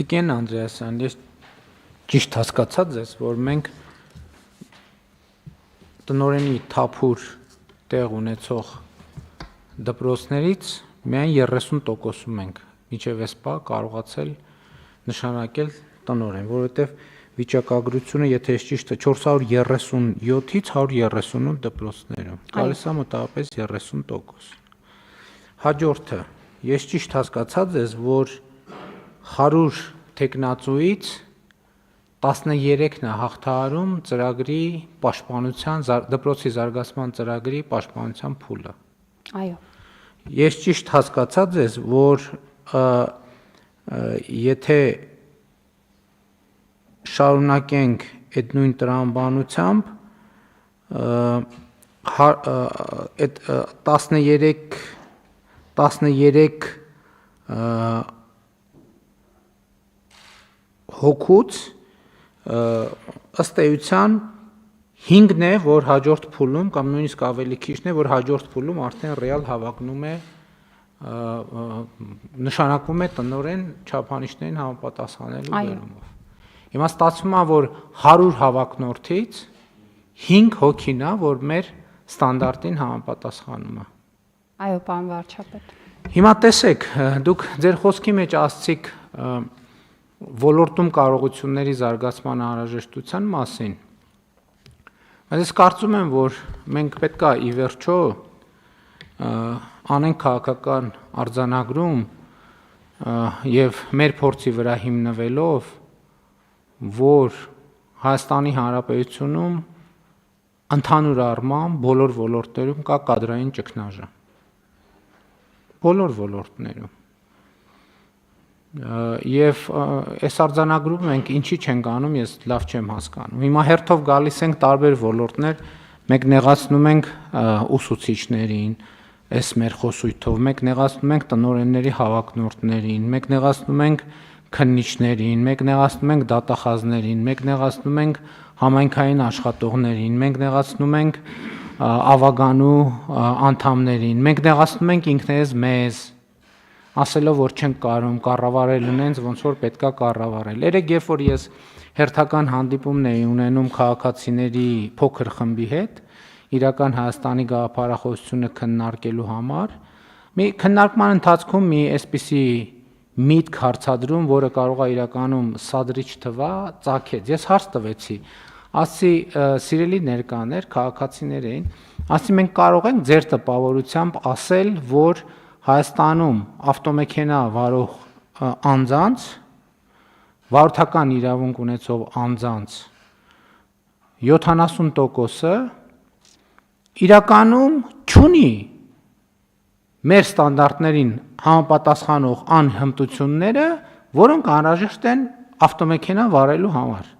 Տիկին Անդրեասյան, ես ճիշտ հասկացա ձեզ, որ մենք տնօրենի թափուր տեղ ունեցող դպրոցներից միայն 30%-ում ենք մինչև այս պահ կարողացել նշանակել տնօրեն, որովհետև վիճակագրությունը, եթե ես ճիշտ է, 437-ից 138 դպրոցներում, գալիս է մոտավորապես 30%։ Հաջորդը, ես ճիշտ հասկացա ձեզ, որ 100 թեկնածուից 13-ն է հաղթահարում ծրագրի պաշտպանության, դպրոցի զարգացման ծրագրի պաշտպանության փուլը։ Այո։ Ես ճիշտ հասկացա ձեզ, որ եթե շարունակենք այդ նույն տրամաբանությամբ, այդ 13 հոգուց ըստ էության 5-ն է, որ հաջորդ փուլում կամ նույնիսկ ավելի քիչն է, որ հաջորդ փուլում արդեն ռեալ հավակնում է, նշանակվում է տնօրեն չափանիշներին համապատասխանելու բերումով։ Հիմա ստացվում է, որ 100 հավակնորդից 5 հոգին է, որ մեր ստանդարտին համապատասխանում է։ Այո, պարոն վարչապետ։ Հիմա տեսեք, դուք ձեր խոսքի մեջ ասացիք ոլորտում կարողությունների զարգացման անհրաժեշտության մասին։ Ես կարծում եմ, որ մենք պետք է ի վերջո անենք քաղաքական արձանագրում եւ մեր փորձի վրա հիմնվելով, որ Հայաստանի Հանրապետությունում ընդհանուր առմամբ բոլոր ոլորտներում կա կադրային ճգնաժամ։ Բոլոր ոլորտներում։ Եվ այս արձանագրումը մենք ինչի չենք անում, ես լավ չեմ հասկանում։ Հիմա հերթով գալիս ենք տարբեր ոլորտներ, մենք նեղացնում ենք ուսուցիչներին, այս մեր խոսույթով, մենք նեղացնում ենք տնօրենների հավակնորդներին, մենք նեղացնում ենք քննիչներին, մենք նեղացնում ենք դատախազներին, մենք նեղացնում ենք համայնքային աշխատողներին, մենք նեղացնում ենք ավագանու անդամներին, մենք նեղացնում ենք ինքներս մեզ, ասելով, որ չենք կարող կառավարել ունենց, ոնց որ պետքա կառավարել։ Երեք երբ որ ես հերթական հանդիպումն էի ունենում քաղաքացիների փոքր խմբի հետ, իրական Հայաստանի գաղափարախոսությունը քննարկելու համար, մի քննարկման ընթացքում մի այսպիսի միտք հարցադրում, որը կարող է իրականում սադրիչ թվա, ծագեց։ Ես հարց տվեցի, ասի սիրելի ներկաներ, քաղաքացիներ էին, ասի մենք կարող ենք ձեր տպավորությամբ ասել, որ Հայաստանում ավտոմեքենա վարող անձանց, վարորդական իրավունք ունեցող անձանց 70%-ը իրականում չունի մեր ստանդարտներին համապատասխանող անհմտությունները, որոնք անհրաժեշտ են ավտոմեքենա վարելու համար։